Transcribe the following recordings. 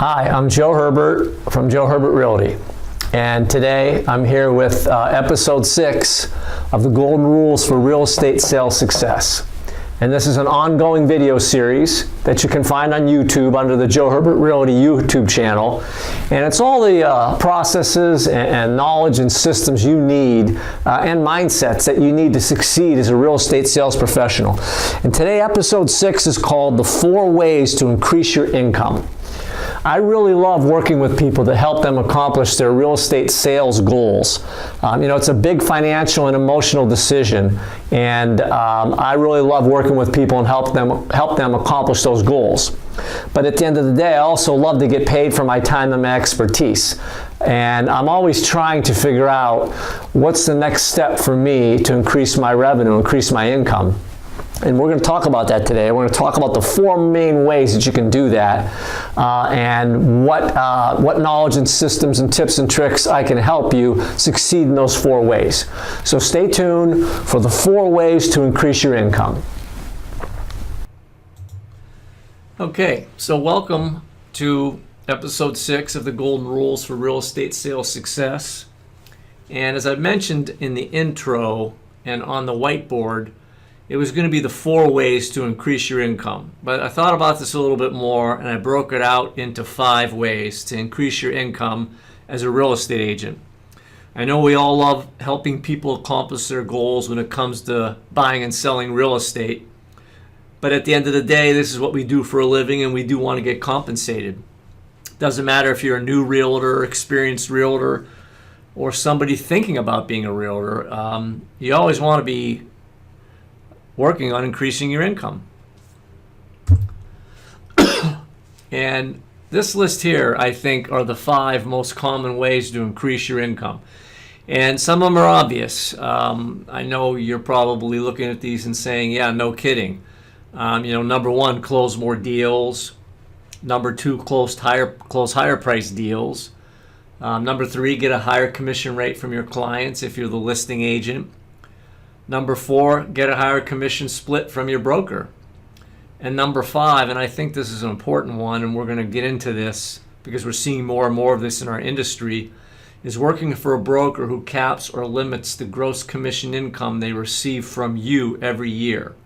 Hi, I'm Joe Herbert from Joe Herbert Realty, and today I'm here with episode 6 of the Golden Rules for Real Estate Sales Success. And this is an ongoing video series that you can find on YouTube under the Joe Herbert Realty YouTube channel. And it's all the processes and knowledge and systems you need and mindsets that you need to succeed as a real estate sales professional. And today, episode 6 is called The 4 Ways to Increase Your Income. I really love working with people to help them accomplish their real estate sales goals. It's a big financial and emotional decision, and I really love working with people and help them accomplish those goals. But at the end of the day, I also love to get paid for my time and my expertise. And I'm always trying to figure out what's the next step for me to increase my revenue, increase my income. And we're going to talk about that today. We're going to talk about the 4 main ways that you can do that, and what knowledge and systems and tips and tricks I can help you succeed in those 4 ways. So stay tuned for the 4 ways to increase your income. Okay, so welcome to episode 6 of the Golden Rules for Real Estate Sales Success. And as I mentioned in the intro and on the whiteboard, it was going to be the 4 ways to increase your income. But I thought about this a little bit more, and I broke it out into 5 ways to increase your income as a real estate agent. I know we all love helping people accomplish their goals when it comes to buying and selling real estate. But at the end of the day, this is what we do for a living, and we do want to get compensated. Doesn't matter if you're a new realtor, experienced realtor, or somebody thinking about being a realtor. You always want to be working on increasing your income. And this list here, I think, are the 5 most common ways to increase your income. And some of them are obvious. I know you're probably looking at these and saying, yeah, no kidding. Number 1, close more deals. Number 2, close higher price deals. Number 3, get a higher commission rate from your clients if you're the listing agent. Number 4, get a higher commission split from your broker. And number 5, and I think this is an important one, and we're going to get into this because we're seeing more and more of this in our industry, is working for a broker who caps or limits the gross commission income they receive from you every year.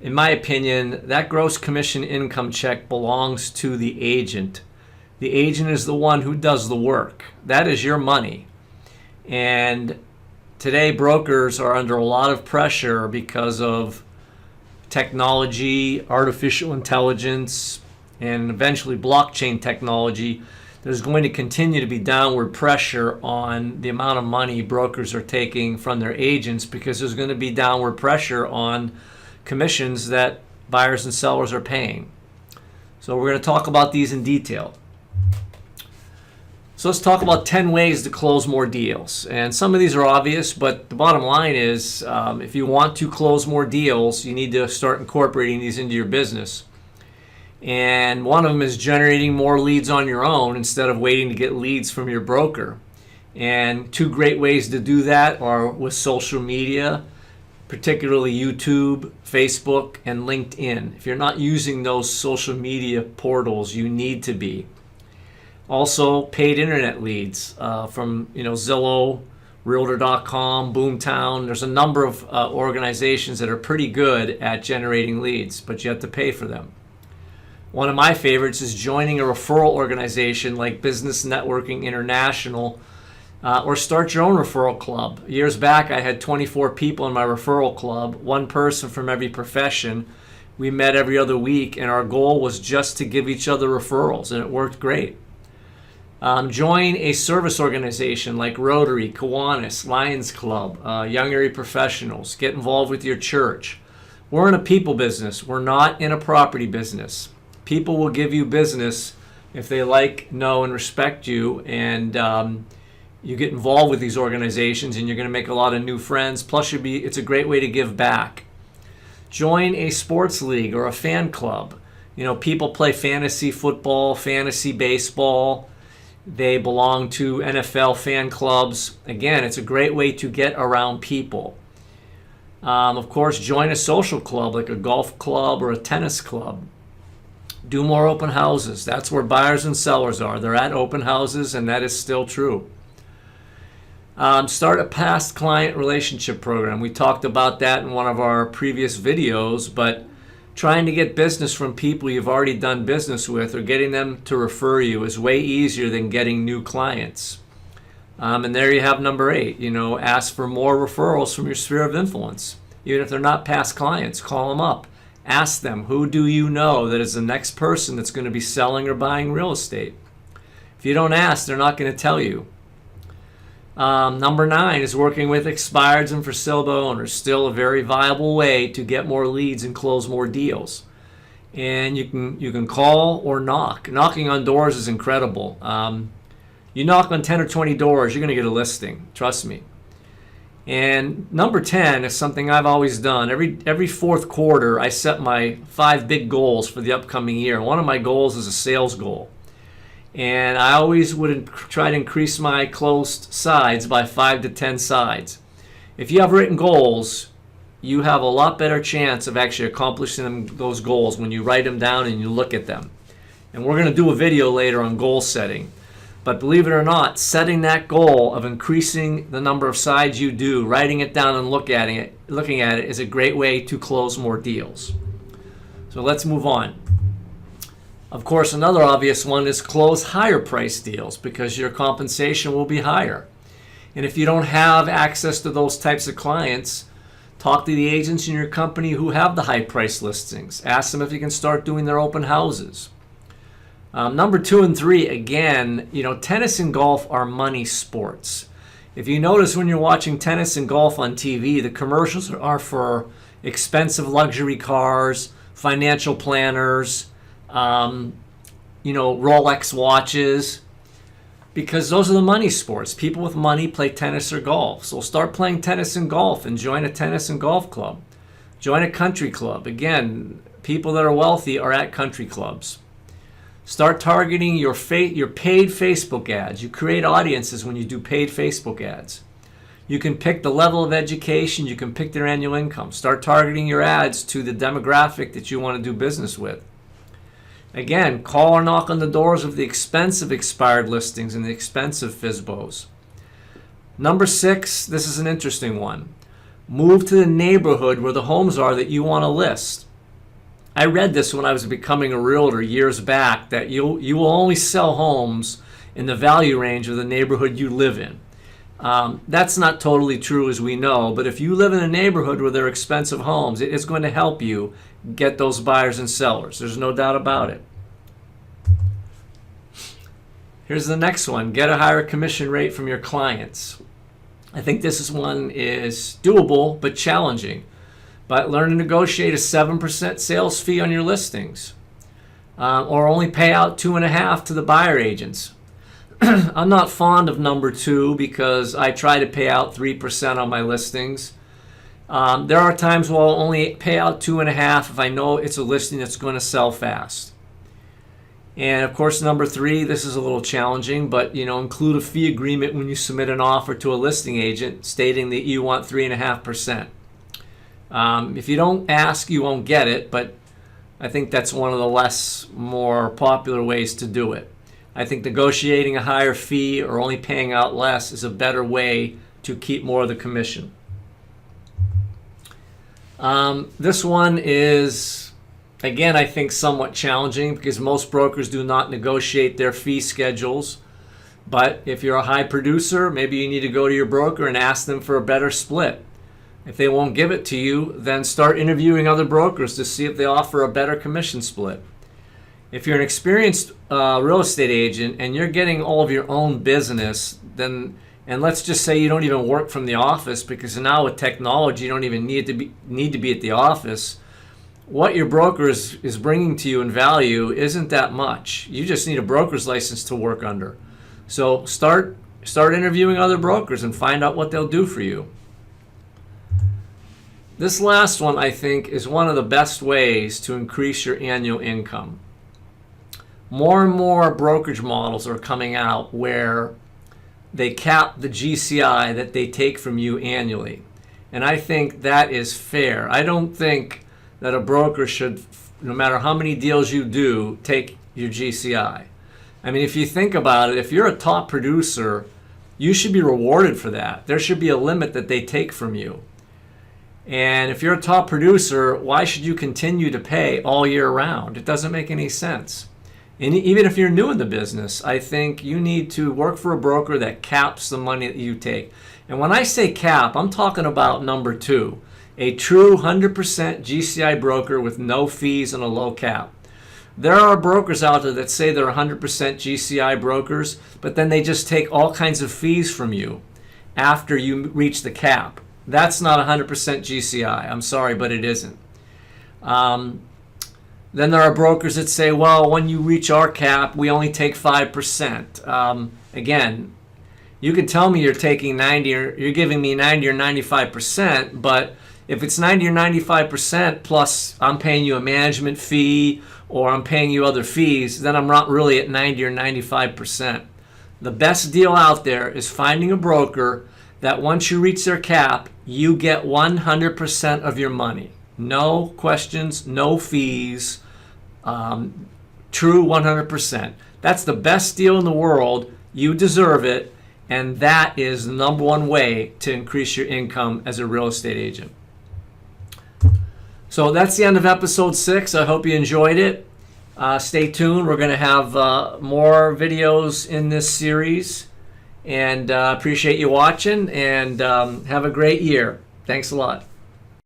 In my opinion, that gross commission income check belongs to the agent. The agent is the one who does the work. That is your money. And today, brokers are under a lot of pressure because of technology, artificial intelligence, and eventually blockchain technology. There's going to continue to be downward pressure on the amount of money brokers are taking from their agents because there's going to be downward pressure on commissions that buyers and sellers are paying. So we're going to talk about these in detail. So let's talk about 10 ways to close more deals. And some of these are obvious, but the bottom line is if you want to close more deals, you need to start incorporating these into your business. And one of them is generating more leads on your own instead of waiting to get leads from your broker. And 2 great ways to do that are with social media, particularly YouTube, Facebook, and LinkedIn. If you're not using those social media portals, you need to be. Also, paid internet leads from Zillow, Realtor.com, Boomtown. There's a number of organizations that are pretty good at generating leads, but you have to pay for them. One of my favorites is joining a referral organization like Business Networking International, or start your own referral club. Years back, I had 24 people in my referral club, 1 person from every profession. We met every other week, and our goal was just to give each other referrals, and it worked great. Join a service organization like Rotary, Kiwanis, Lions Club, Young Area Professionals. Get involved with your church. We're in a people business. We're not in a property business. People will give you business if they like, know, and respect you, and you get involved with these organizations, and you're going to make a lot of new friends. Plus, it's a great way to give back. Join a sports league or a fan club. People play fantasy football, fantasy baseball. They belong to NFL fan clubs. Again, it's a great way to get around people. Of course, join a social club like a golf club or a tennis club. Do more open houses. That's where buyers and sellers are. They're at open houses, and that is still true. Start a past client relationship program. We talked about that in one of our previous videos, but trying to get business from people you've already done business with or getting them to refer you is way easier than getting new clients. And there you have number 8. Ask for more referrals from your sphere of influence. Even if they're not past clients, call them up. Ask them, who do you know that is the next person that's going to be selling or buying real estate? If you don't ask, they're not going to tell you. Number 9 is working with expireds and for sale by owners. Still a very viable way to get more leads and close more deals. And you can call or knock. Knocking on doors is incredible. You knock on 10 or 20 doors, you're going to get a listing. Trust me. And number 10 is something I've always done. Every fourth quarter, I set my 5 big goals for the upcoming year. One of my goals is a sales goal. And I always would try to increase my closed sides by 5 to 10 sides. If you have written goals, you have a lot better chance of actually accomplishing those goals when you write them down and you look at them. And we're going to do a video later on goal setting. But believe it or not, setting that goal of increasing the number of sides you do, writing it down and looking at it is a great way to close more deals. So let's move on. Of course, another obvious one is close higher price deals because your compensation will be higher. And if you don't have access to those types of clients, talk to the agents in your company who have the high price listings. Ask them if you can start doing their open houses. Number 2 and 3, again, tennis and golf are money sports. If you notice when you're watching tennis and golf on TV, the commercials are for expensive luxury cars, financial planners, Rolex watches, because those are the money sports. People with money play tennis or golf. So start playing tennis and golf and join a tennis and golf club. Join a country club. Again, people that are wealthy are at country clubs. Start targeting your paid Facebook ads. You create audiences when you do paid Facebook ads. You can pick the level of education. You can pick their annual income. Start targeting your ads to the demographic that you want to do business with. Again, call or knock on the doors of the expensive expired listings and the expensive FSBOs. Number 6, this is an interesting one. Move to the neighborhood where the homes are that you want to list. I read this when I was becoming a realtor years back, that you will only sell homes in the value range of the neighborhood you live in. That's not totally true, as we know, but if you live in a neighborhood where there are expensive homes, it's going to help you get those buyers and sellers. There's no doubt about it. Here's the next one. Get a higher commission rate from your clients. I think this one is doable but challenging. But learn to negotiate a 7% sales fee on your listings, or only pay out 2.5% to the buyer agents. I'm not fond of number 2 because I try to pay out 3% on my listings. There are times where I'll only pay out 2.5% if I know it's a listing that's going to sell fast. And of course, number 3, this is a little challenging, but include a fee agreement when you submit an offer to a listing agent stating that you want 3.5%. If you don't ask, you won't get it, but I think that's one of the more popular ways to do it. I think negotiating a higher fee or only paying out less is a better way to keep more of the commission. This one is, again, I think somewhat challenging because most brokers do not negotiate their fee schedules. But if you're a high producer, maybe you need to go to your broker and ask them for a better split. If they won't give it to you, then start interviewing other brokers to see if they offer a better commission split. If you're an experienced real estate agent and you're getting all of your own business, then, and let's just say you don't even work from the office, because now with technology you don't even need to be at the office, what your broker is bringing to you in value isn't that much. You just need a broker's license to work under. So start interviewing other brokers and find out what they'll do for you. This last one, I think, is one of the best ways to increase your annual income. More and more brokerage models are coming out where they cap the GCI that they take from you annually. And I think that is fair. I don't think that a broker should no matter how many deals you do, take your GCI. I mean, if you think about it, if you're a top producer, you should be rewarded for that. There should be a limit that they take from you. And if you're a top producer, why should you continue to pay all year round? It doesn't make any sense. And even if you're new in the business, I think you need to work for a broker that caps the money that you take. And when I say cap, I'm talking about number 2, a true 100% GCI broker with no fees and a low cap. There are brokers out there that say they're 100% GCI brokers, but then they just take all kinds of fees from you after you reach the cap. That's not 100% GCI. I'm sorry, but it isn't. Then there are brokers that say, well, when you reach our cap, we only take 5%. Again, you can tell me you're taking 90 or you're giving me 90 or 95%, but if it's 90 or 95% plus I'm paying you a management fee or I'm paying you other fees, then I'm not really at 90 or 95%. The best deal out there is finding a broker that once you reach their cap, you get 100% of your money. No questions, no fees, true 100%. That's the best deal in the world. You deserve it, and that is the number one way to increase your income as a real estate agent. So that's the end of episode 6. I hope you enjoyed it. Stay tuned. We're going to have more videos in this series. And appreciate you watching, and have a great year. Thanks a lot.